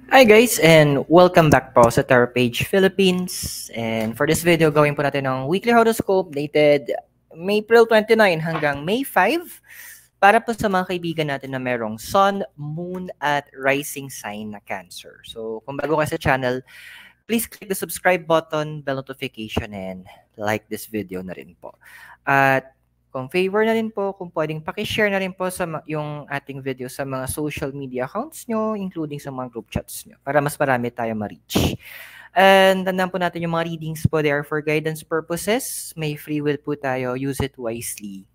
Hi guys and welcome back po sa Tarot Page Philippines. And for this video, gawin po natin ang weekly horoscope dated April 29 hanggang May 5 para po sa mga kaibigan natin na merong Sun, Moon at Rising sign na Cancer. So kung bago ka sa channel, please click the subscribe button, bell notification, and like this video na rin po. At kung favor na rin po, kung pwedeng pakishare na rin po sa yung ating video sa mga social media accounts nyo, including sa mga group chats nyo, para mas marami tayo ma-reach. And tandaan po natin yung mga readings po, they are for guidance purposes. May free will po tayo, use it wisely.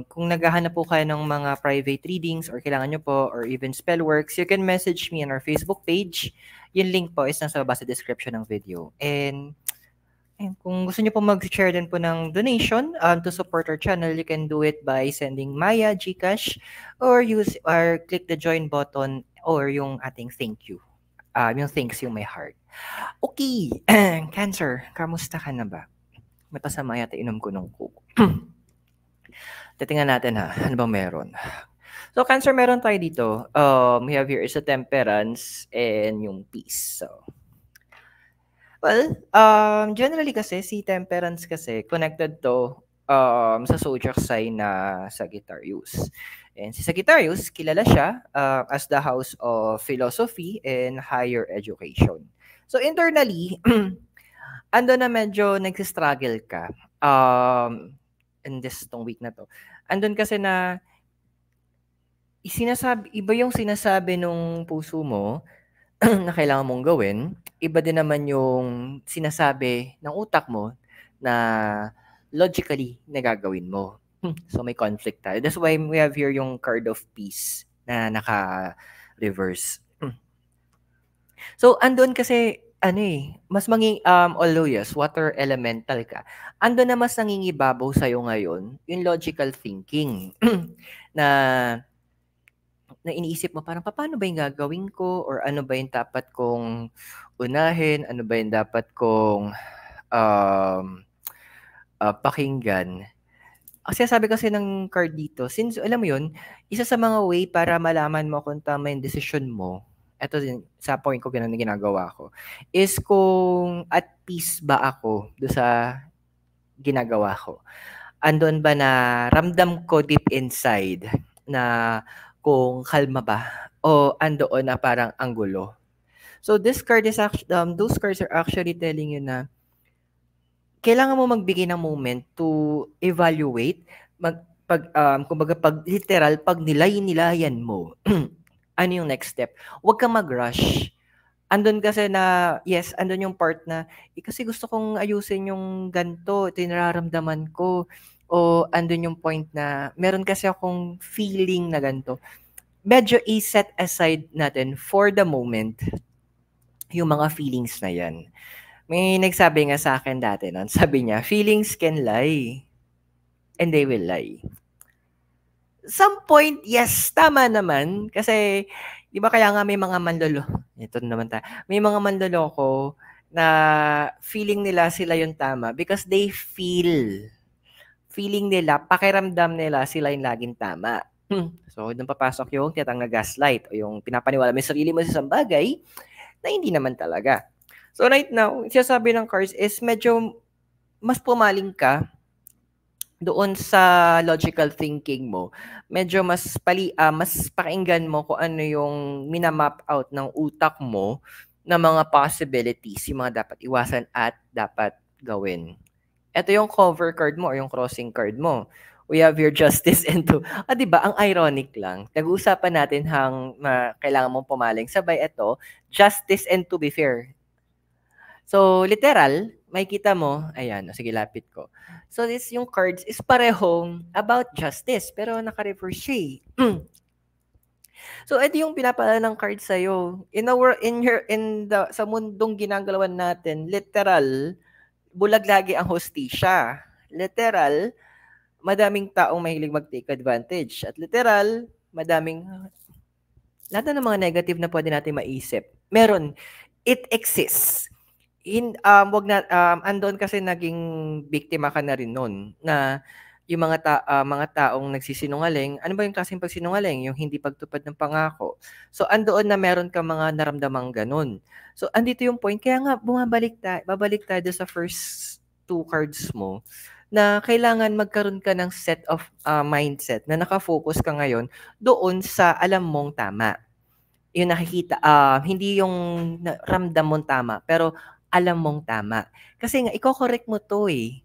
Kung naghahanap po kayo ng mga private readings or kailangan nyo po, or even spell works, you can message me on our Facebook page. Yung link po is nasa baba sa description ng video. And kung gusto niyo po mag-share din po ng donation to support our channel, you can do it by sending Maya, GCash, or click the join button or yung ating thank you. Yung thanks yung may heart. Okay, Cancer, kamusta ka na ba? May pasama yata inom ko ng coke. Titingnan natin ha, ano bang meron? So Cancer, meron tayo dito. We have here is a Temperance and yung Peace. So, well, generally kasi si Temperance kasi connected to sa zodiac sign na Sagittarius. And si Sagittarius, kilala siya as the house of philosophy and higher education. So internally, ando na medyo nagsistruggle ka in this tong week na to. Andun kasi na iba yung sinasabi nung puso mo na kailangan mong gawin, iba din naman yung sinasabi ng utak mo na logically na gagawin mo. So may conflict tayo. That's why we have here yung card of peace na naka-reverse. So andun kasi mas although yes, water elemental ka, andun na mas nangingibabaw sa'yo ngayon yung logical thinking na iniisip mo parang paano ba yung gagawin ko, or ano ba yung dapat kong unahin, ano ba yung dapat kong pakinggan. Kasi sabi kasi ng card dito, since alam mo yun, isa sa mga way para malaman mo kung tama yung decision mo, eto din, sa point ko ganun na ginagawa ko, is kung at peace ba ako do sa ginagawa ko. Andun ba na ramdam ko deep inside na kung kalma ba o andoon na parang anggulo. So this card is actually, those cards are actually telling you na kailangan mo magbigay ng moment to evaluate, kumbaga pag literal, pag nilay-nilayan mo, ano yung next step? Huwag kang mag-rush. Andun kasi na, yes, andun yung part na, kasi gusto kong ayusin yung ganito, ito yung nararamdaman ko. O andun yung point na, meron kasi akong feeling na ganito. Medyo i-set aside natin for the moment yung mga feelings na yan. May nagsabi nga sa akin dati nun, sabi niya, feelings can lie and they will lie. Some point, yes, tama naman. Kasi, di ba kaya nga may mga ito naman tayo, may mga manloloko na feeling nila sila yung tama because they feeling nila, pakiramdam nila sila yung laging tama. So, doon papasok yung tiyatang na gaslight o yung pinapaniwala mo sarili mo sa isang bagay na hindi naman talaga. So, right now, sinasabi ng cards is medyo mas pumaling ka doon sa logical thinking mo. Medyo mas pakinggan mo kung ano yung minamap out ng utak mo na mga possibilities, yung mga dapat iwasan at dapat gawin. Ito yung cover card mo or yung crossing card mo. We have your justice and to... diba? Ang ironic lang. Nag-uusapan natin kailangan mong pumaling. Sabay ito, justice and to be fair. So, literal, makikita mo, ayan, sige, lapit ko. So, yung cards is parehong about justice, pero naka-reverse siya. So, ito yung pinapala ng cards sa'yo. Sa mundong ginagalawan natin, literal, bulag lagi ang hostisya. Literal, madaming taong mahilig mag-take advantage. At literal, lahat ng mga negative na pwede natin maisip. Meron, it exists. Andon kasi naging biktima ka na rin nun na yung mga taong nagsisinungaling, ano ba yung klaseng pagsinungaling? Yung hindi pagtupad ng pangako. So, andoon na meron kang mga naramdamang gano'n. So, andito yung point, kaya nga babalik tayo sa first 2 cards mo, na kailangan magkaroon ka ng set of, mindset na naka-focus ka ngayon doon sa alam mong tama. Yung nakikita, hindi yung ramdam mong tama, pero alam mong tama. Kasi nga iko-correct mo 'to, eh.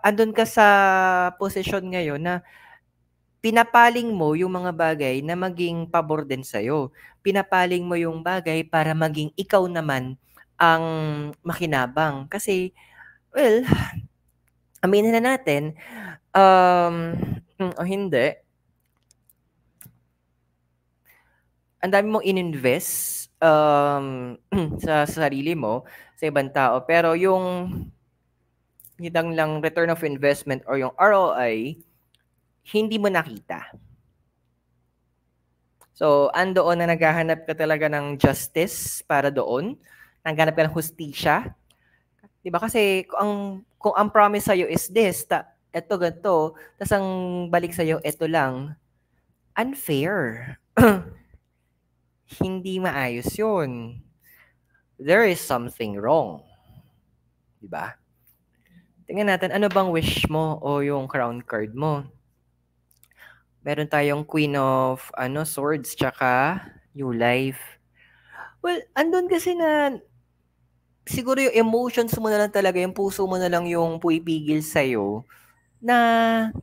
Andun ka sa posisyon ngayon na pinapaling mo yung mga bagay na maging pabor din sa'yo. Pinapaling mo yung bagay para maging ikaw naman ang makinabang. Kasi, well, aminin na natin, o hindi, ang dami mong ininvest, sa sarili mo, sa ibang tao, pero yung hinang lang return of investment or yung ROI, hindi mo nakita. So, andoon na naghahanap ka talaga ng justice para doon, naghahanap ka ng hustisya. 'Di ba kasi kung ang promise sa'yo is this, eto ganito, tas ang balik sa'yo eto lang, unfair. Hindi maayos yun. There is something wrong. 'Di ba? Tingnan natin, ano bang wish mo o yung crown card mo? Meron tayong Queen of Swords tsaka New Life. Well, andun kasi na siguro yung emotions mo na lang talaga, yung puso mo na lang yung pumipigil sa'yo na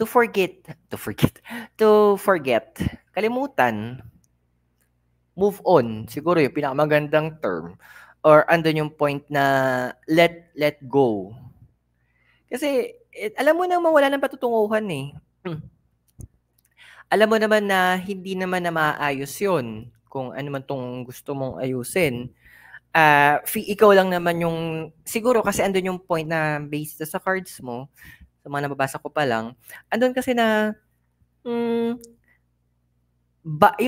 to forget, to forget, kalimutan, move on. Siguro yung pinakamagandang term. Or andun yung point na let go. Kasi alam mo naman wala ng patutunguhan eh. Alam mo naman na hindi naman na maaayos yun kung ano man tong gusto mong ayusin. Ikaw lang naman yung, siguro kasi andun yung point na based sa cards mo, sa mga nababasa ko pa lang, andun kasi na, yung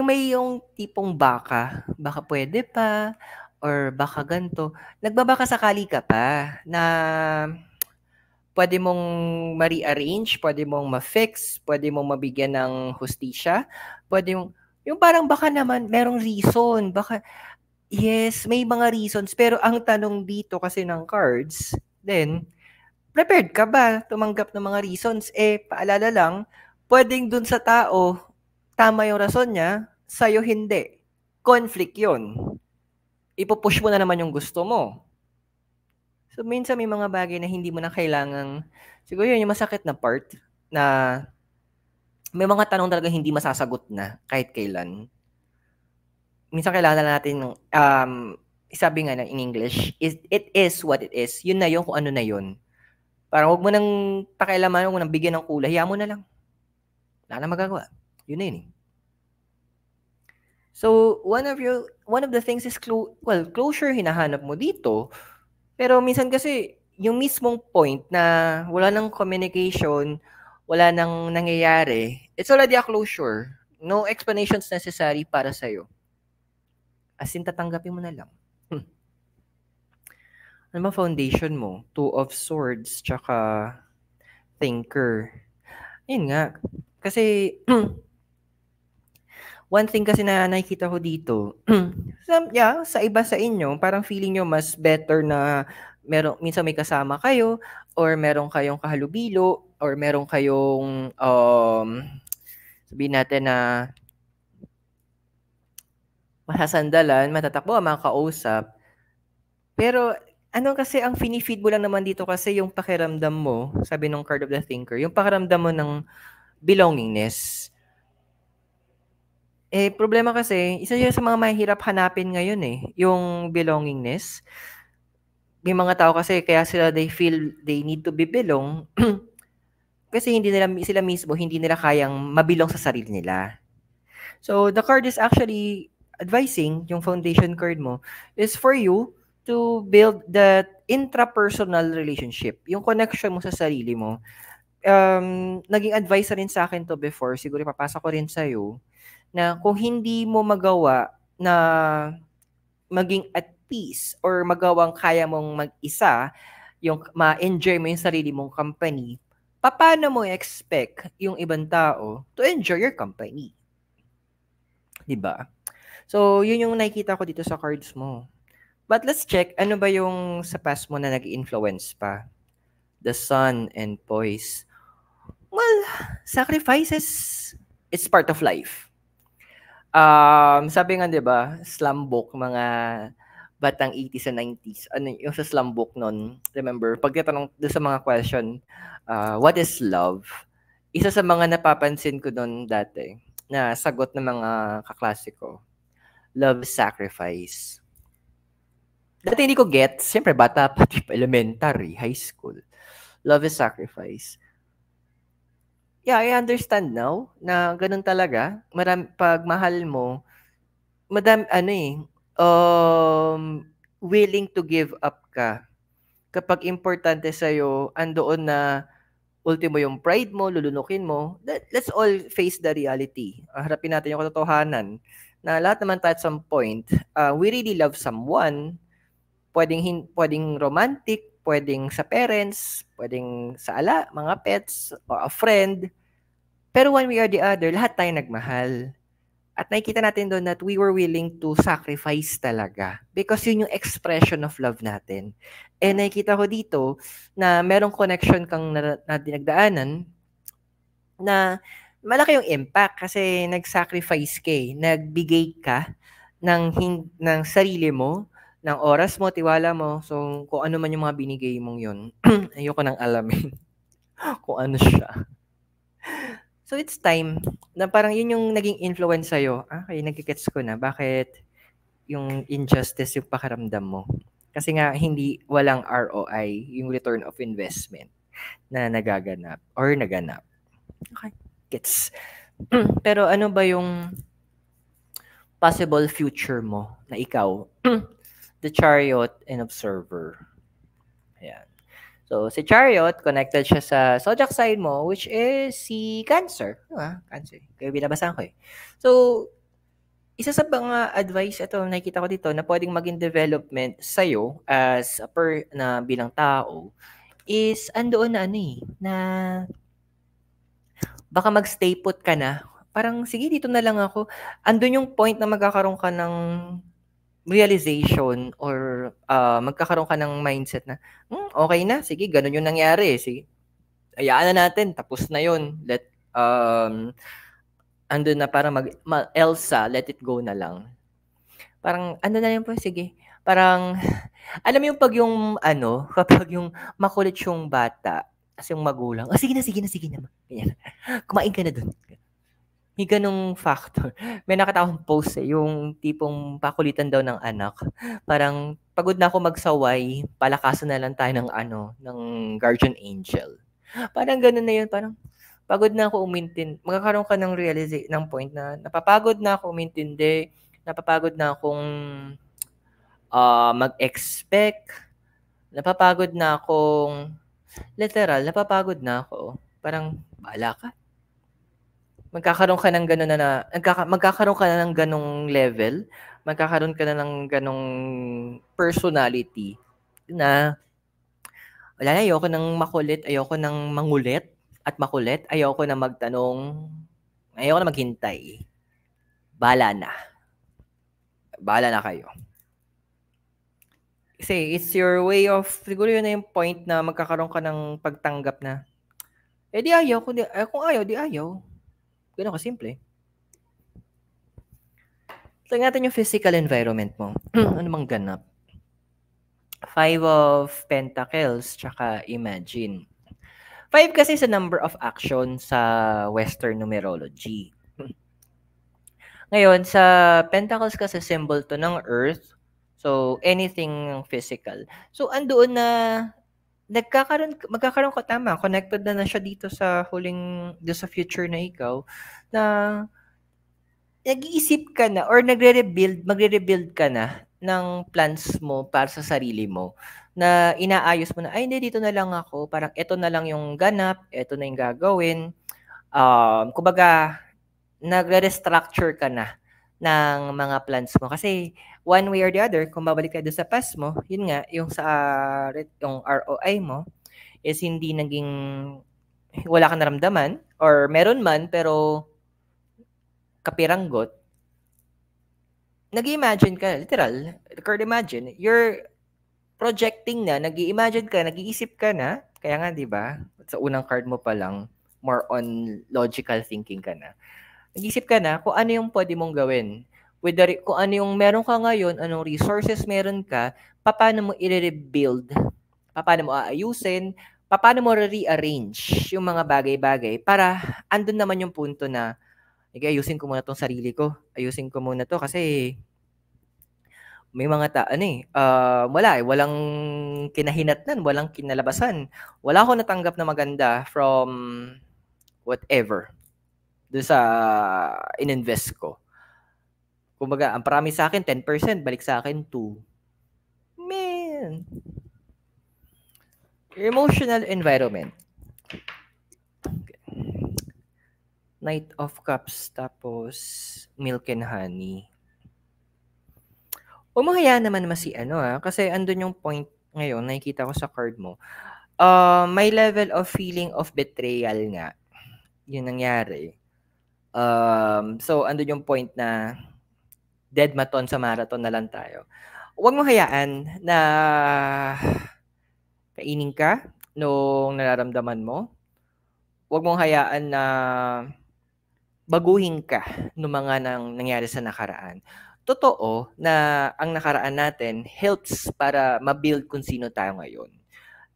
may yung tipong baka pwede pa, or baka ganto, nagbabaka sakali ka pa, na pwede mong ma-rearrange, pwede mong ma-fix, pwede mong mabigyan ng hustisya, pwede mong, yung parang baka naman merong reason, baka, yes, may mga reasons, pero ang tanong dito kasi ng cards, then, prepared ka ba tumanggap ng mga reasons? Paalala lang, pwedeng dun sa tao, tama yung rason niya, sa'yo hindi. Conflict yun. Ipupush mo na naman yung gusto mo. So, minsan may mga bagay na hindi mo na kailangang, siguro yun yung masakit na part, na may mga tanong talaga hindi masasagot na kahit kailan. Minsan kailangan na natin, sabi nga in English, it is what it is. Yun na yun kung ano na yun. Parang huwag mo nang pakialaman, huwag mo nang bigyan ng kulay, hayaan mo na lang. Wala na magagawa. Yun na yun eh. So, one of the things is closure hinahanap mo dito. Pero minsan kasi yung mismong point na wala nang communication, wala nang nangyayari, it's already a closure. No explanations necessary para sa'yo. As in, tatanggapin mo na lang. Ano ba foundation mo? Two of Swords, tsaka Thinker. Yun nga. Kasi, one thing kasi na nakikita ko dito, sa iba sa inyo, parang feeling nyo mas better na minsan may kasama kayo, or meron kayong kahalubilo, or meron kayong, sabihin natin na, masasandalan, matatakbo, mga kausap. Pero, kasi ang fini-feed mo lang naman dito kasi yung pakiramdam mo, sabi ng card of the Thinker, yung pakiramdam mo ng belongingness. Problema kasi, isa yun sa mga mahirap hanapin ngayon yung belongingness. May mga tao kasi kaya they feel they need to be belong kasi sila mismo hindi nila kayang mabilong sa sarili nila. So, the card is actually advising, yung foundation card mo, is for you to build that intrapersonal relationship, yung connection mo sa sarili mo. Naging advice rin sa akin to before, siguro ipapasa ko rin sa'yo, na kung hindi mo magawa na maging at peace or magawang kaya mong mag-isa, yung ma-enjoy mo yung sarili mong company, paano mo expect yung ibang tao to enjoy your company? 'Di ba? So, yun yung nakikita ko dito sa cards mo. But let's check, ano ba yung sa past mo na nag-influence pa? The sun and poise. Well, sacrifices, it's part of life. Sabi nga 'di ba, slam book, mga batang 80s and 90s. Ano yung sa slam book nun, remember, pagtatanong doon sa mga question, what is love? Isa sa mga napapansin ko doon dati, na sagot ng mga kaklase ko, love is sacrifice. Dati hindi ko get, siyempre bata pa, elementary, high school. Love is sacrifice. Yeah, I understand now na ganun talaga. Pag mahal mo, willing to give up ka. Kapag importante sa'yo, andoon na ultimo yung pride mo, lulunukin mo, let's all face the reality. Harapin natin yung katotohanan na lahat naman tayo at some point, we really love someone, pwedeng romantic, pwedeng sa parents, pwedeng sa mga pets, o a friend. Pero one way or the other, lahat tayo nagmahal. At nakikita natin doon that we were willing to sacrifice talaga. Because yun yung expression of love natin. And nakikita ko dito na merong connection kang na dinagdaanan na malaki yung impact kasi nag-sacrifice ka eh. Nagbigay ka ng sarili mo, ng oras mo, tiwala mo. So, kung ano man yung mga binigay mong yun, ayoko nang alamin kung ano siya. So, it's time na parang yun yung naging influence sa'yo. Okay, nagigets ko na. Bakit yung injustice yung pakiramdam mo? Kasi nga, walang ROI, yung return of investment na nagaganap or naganap. Okay, gets. Pero ano ba yung possible future mo na ikaw? The Chariot and Observer. Ayan. So, si Chariot, connected siya sa zodiac sign mo, which is si Cancer. Cancer. Kaya binabasahan ko eh. So, isa sa mga advice, ito nakikita ko dito, na pwedeng maging development sa'yo as na bilang tao, is andoon na na baka mag-stay put ka na. Parang, sige, dito na lang ako. Andun yung point na magkakaroon ka ng realization or magkakaroon ka ng mindset na, okay na, sige, ganun yung nangyari. Sige, hayaan na natin, tapos na yun. Andun na para Elsa, let it go na lang. Parang, ano na yun po, sige. Parang, alam mo yung kapag yung makulit yung bata, as yung magulang, sige na. Ganyan. Kumain ka na dun. May ganong factor. May nakita akong post yung tipong pakulitan daw ng anak. Parang, pagod na ako magsaway, palakasan na lang tayo ng guardian angel. Parang ganun na yun, parang, pagod na ako magkakaroon ka ng ng point na, napapagod na ako umintindi, napapagod na akong mag-expect, napapagod na akong, literal, napapagod na ako. Parang, bahala ka. Magkakaroon ka ng gano'n magkakaroon ka na ng ganong level, magkakaroon ka na ng ganong personality na, wala na, ayoko ng makulit, ayoko ng mangulit at makulit, ayoko na magtanong, ayoko na maghintay. Bahala na kayo. Kasi it's your way of, siguro yun na yung point na magkakaroon ka ng pagtanggap na, di ayaw, kung ayaw, di ayaw. Ganun kasimple. Tingnan natin yung physical environment mo. Ano mang ganap? 5 of Pentacles, tsaka Imagine. 5 kasi is a number of action sa Western numerology. Ngayon, sa Pentacles kasi symbol to ng Earth. So, anything physical. So, andoon na magkakaroon ka, tama, connected na siya dito sa sa future na ikaw, na nag-iisip ka na or magre-rebuild ka na ng plans mo para sa sarili mo, na inaayos mo na, ay hindi, dito na lang ako, parang ito na lang yung ganap, ito na yung gagawin. Kumbaga, nagre-restructure ka na ng mga plans mo. Kasi one way or the other, kung babalik ka doon sa past mo, yun nga, yung sa yung ROI mo is hindi naging wala kang naramdaman or meron man pero kapiranggot, nag-imagine ka, literal, record imagine, you're projecting na, nag-i-imagine ka, nag-iisip ka na, kaya nga 'di ba? Sa unang card mo pa lang, more on logical thinking ka na. Nag-isip ka na kung ano yung pwede mong gawin. With kung ano yung meron ka ngayon, anong resources meron ka, paano mo i-rebuild, paano mo aayusin, paano mo rearrange yung mga bagay-bagay para andun naman yung punto na, "Sige, ayusin ko muna 'tong sarili ko. Ayusin ko muna 'to kasi may mga wala, walang kinahinatnan, walang kinalabasan. Wala akong natanggap na maganda from whatever do'n sa ininvest ko. Kumbaga, ang promise sa'kin 10%, balik sa akin 2. Man, emotional environment. Knight of Cups, tapos Milk and Honey. Humahaya naman si kasi andun yung point ngayon, nakikita ko sa card mo. May level of feeling of betrayal nga. Yun nangyari. So, andun yung point na dead maton sa marathon na lang tayo. Huwag mo hayaan na kainin ka nung nararamdaman mo. Huwag mong hayaan na baguhin ka nung mga nangyari sa nakaraan. Totoo na ang nakaraan natin helps para ma-build kung sino tayo ngayon.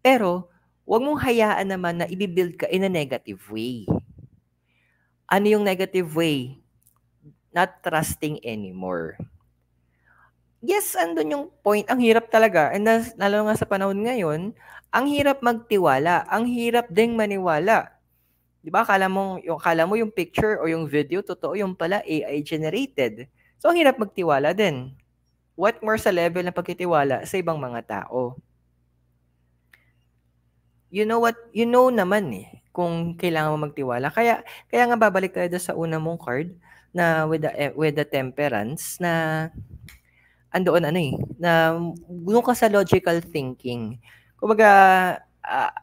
Pero, huwag mong hayaan naman na i-build ka in a negative way. Ano yung negative way? Not trusting anymore. Yes, andun yung point. Ang hirap talaga. And lalo nga sa panahon ngayon, ang hirap magtiwala. Ang hirap ding maniwala. Di ba? Kala mo yung picture o yung video, totoo yung pala AI generated. So, ang hirap magtiwala din. What more sa level ng pagtitiwala sa ibang mga tao? You know naman kung kailangan mo magtiwala. Kaya nga babalik tayo sa una mong card na with the temperance na andoon na doon ka sa logical thinking. Kumbaga, uh,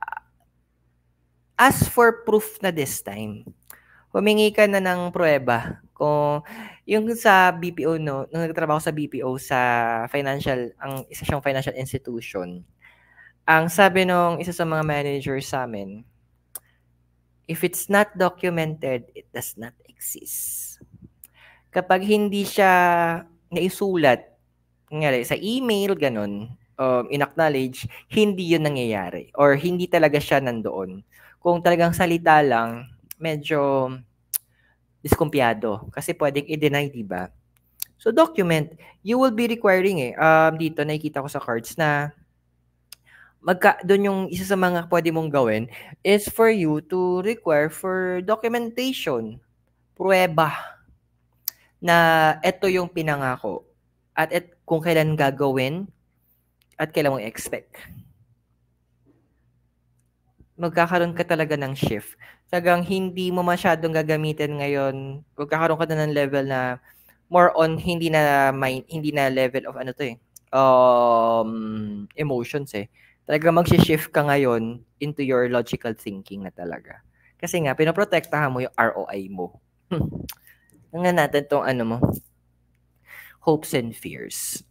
ask for proof na this time. Humingi ka na ng pruweba. Kung yung sa BPO, nung nagtatrabaho sa BPO sa isa siyang financial institution, ang sabi nung isa sa mga managers sa'min, if it's not documented, it does not exist. Kapag hindi siya naisulat, kunyari sa email, ganun, in-acknowledge, hindi yun nangyayari or hindi talaga siya nandoon. Kung talagang salita lang, medyo diskumpiyado kasi pwedeng i-deny, di ba? So, document. You will be requiring dito nakikita ko sa cards na doon yung isa sa mga pwede mong gawin is for you to require for documentation, pruweba na ito yung pinangako at kung kailan gagawin at kailan mo expect. Magkakaroon ka talaga ng shift. Talagang hindi mo masyadong gagamitin ngayon. Magkakaroon ka na ng level na more on hindi na level of emotions Talagang mag-shift ka ngayon into your logical thinking na talaga. Kasi nga, pinoprotektahan mo yung ROI mo. Tingnan natin tong hopes and fears.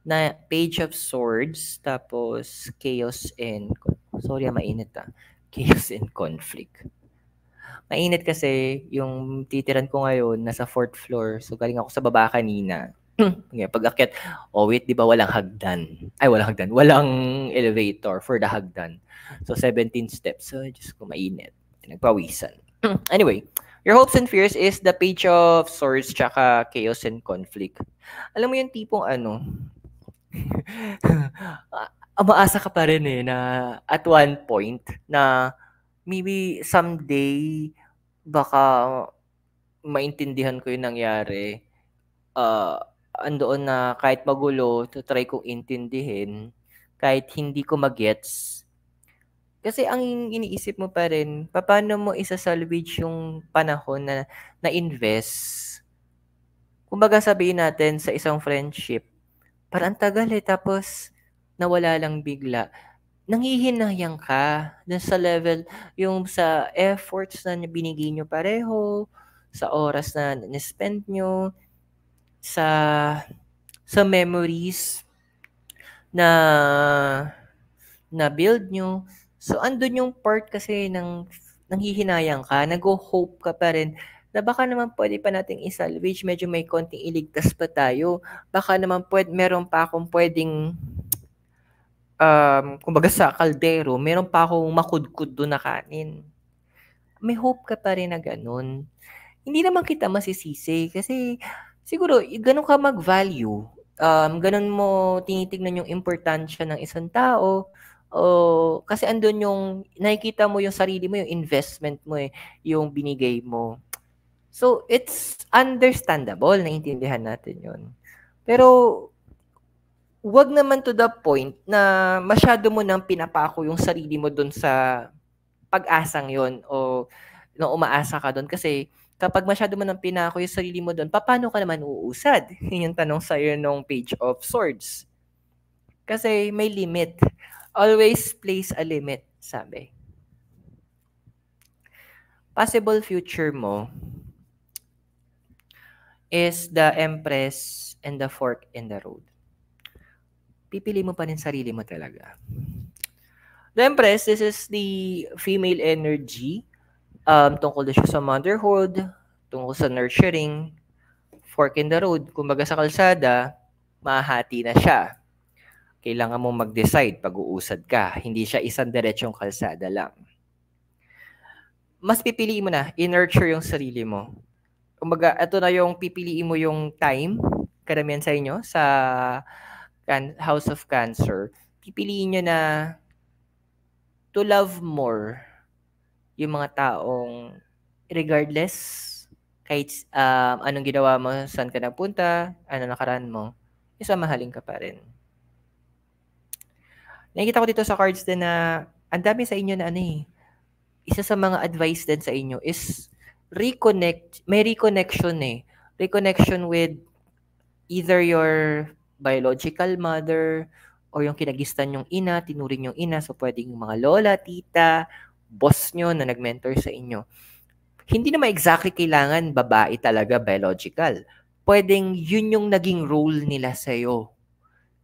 Na Page of Swords, tapos Chaos and... Sorry, mainit Chaos and Conflict. Mainit kasi yung titiran ko ngayon, nasa 4th floor. So, galing ako sa baba kanina. Pag-akyat, wait, di ba walang hagdan? Ay, walang hagdan. Walang elevator for the hagdan. So, 17 steps. So, just ko mainit. Nagpawisan. Anyway, your hopes and fears is the Page of Swords tsaka Chaos and Conflict. Alam mo yung tipong umaasa ka pa rin na at one point na maybe someday baka maintindihan ko yung nangyari. Andoon na kahit magulo, try kong intindihin, kahit hindi ko magets. Kasi ang iniisip mo pa rin, paano mo isa-salvage yung panahon na na-invest Kumbaga sabihin natin sa isang friendship, parang ang tagal tapos nawala lang bigla. Nanghihinayang ka dun sa level, yung sa efforts na binigay niyo pareho, sa oras na ni-spend niyo, sa memories na na-build niyo. So, andun yung part kasi ng nanghihinayang ka, nagho-hope ka pa rin na baka naman puwede pa nating i-salvage, medyo may konting iligtas pa tayo. Baka naman meron pa akong puwedeng, kumbaga sa kaldero, meron pa akong makudkod dun na kanin. May hope ka pa rin na gano'n. Hindi naman kita masisisi kasi siguro gano'n ka mag-value, gano'n mo tinitignan yung importansya ng isang tao o kasi andun yung nakikita mo yung sarili mo, yung investment mo, yung binigay mo. So, it's understandable, naiintindihan natin yun. Pero, 'wag naman to the point na masyado mo ng pinapako yung sarili mo dun sa pag-asang yon o na umaasa ka dun kasi kapag masyado mo ng pinako yung sarili mo dun, paano ka naman uusad? Yun yung tanong sa'yo nung Page of Swords. Kasi may limit. Always place a limit, sabi. Possible future mo is the Empress and the fork in the road. Pipili mo pa rin sarili mo talaga. The Empress, this is the female energy. Tungkol na siya sa motherhood, tungkol sa nurturing, fork in the road. Kumbaga sa kalsada, mahati na siya. Kailangan mong mag-decide pag uusad ka. Hindi siya isang diretsong kalsada lang. Mas pipiliin mo na, i-nurture yung sarili mo. Kumbaga, ito na yung pipiliin mo yung time, karamihan sa inyo, sa House of Cancer. Pipiliin nyo na to love more yung mga taong regardless kahit anong ginawa mo, saan ka napunta, ano nakaraan mo, isa mahalin ka pa rin. Nakikita ko dito sa cards din na ang dami sa inyo na isa sa mga advice din sa inyo is may reconnection Reconnection with either your biological mother or yung kinagistan yung ina, tinuring yung ina, so pwedeng yung mga lola, tita, boss nyo na nag-mentor sa inyo. Hindi naman exactly kailangan babae talaga biological. Pwedeng yun yung naging role nila sa'yo.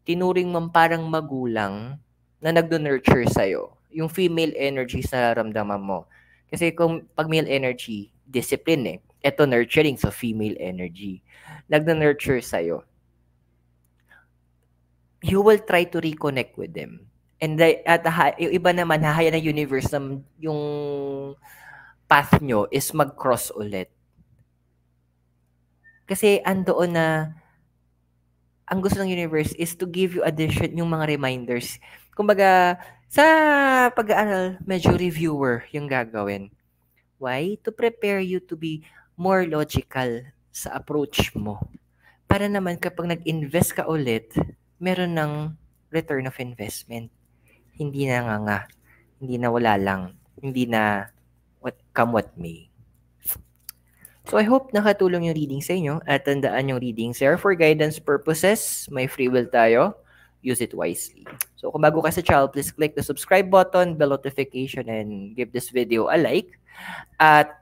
Tinuring mo parang magulang na nagdo-nurture sa'yo. Yung female energy sa nararamdaman mo. Kasi kung pag male energy, discipline Ito nurturing, so female energy. Nagdo-nurture sa'yo. You will try to reconnect with them. And yung iba naman, hahaya ng universe na yung path nyo is mag-cross ulit. Kasi andoon na ang gusto ng universe is to give you addition yung mga reminders. Kumbaga, sa pag-aaral, medyo reviewer yung gagawin. Why? To prepare you to be more logical sa approach mo. Para naman kapag nag-invest ka ulit, meron ng return of investment. Hindi na nga, hindi na wala lang, hindi na what may. So I hope nakatulong yung reading sa inyo at tandaan yung readings are for guidance purposes. May free will tayo. Use it wisely. So kung bago ka sa channel, please click the subscribe button, bell notification, and give this video a like. At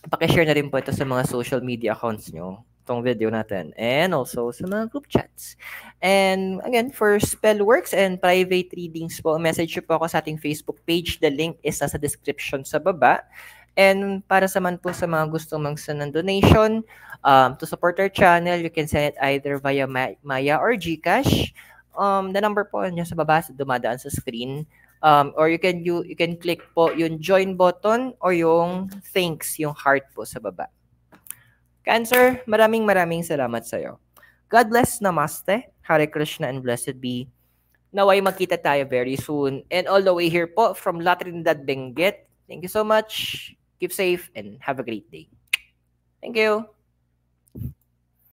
pakishare na rin po ito sa mga social media accounts nyo, itong video natin, and also sa mga group chats. And again, for spellworks and private readings po, message po ako sa ating Facebook page. The link is nasa description sa baba. And para sa mga gustong mag-send ng donation to support our channel, you can send it either via Maya or GCash. The number po niya sa baba, dumadaan sa screen. Or you can click po yung join button or yung thanks, yung heart po sa baba. Cancer, maraming salamat sa iyo. God bless, namaste, Hare Krishna, and blessed be. Naway magkita tayo very soon. And all the way here po from La Trinidad, Benguet. Thank you so much. Keep safe and have a great day. Thank you.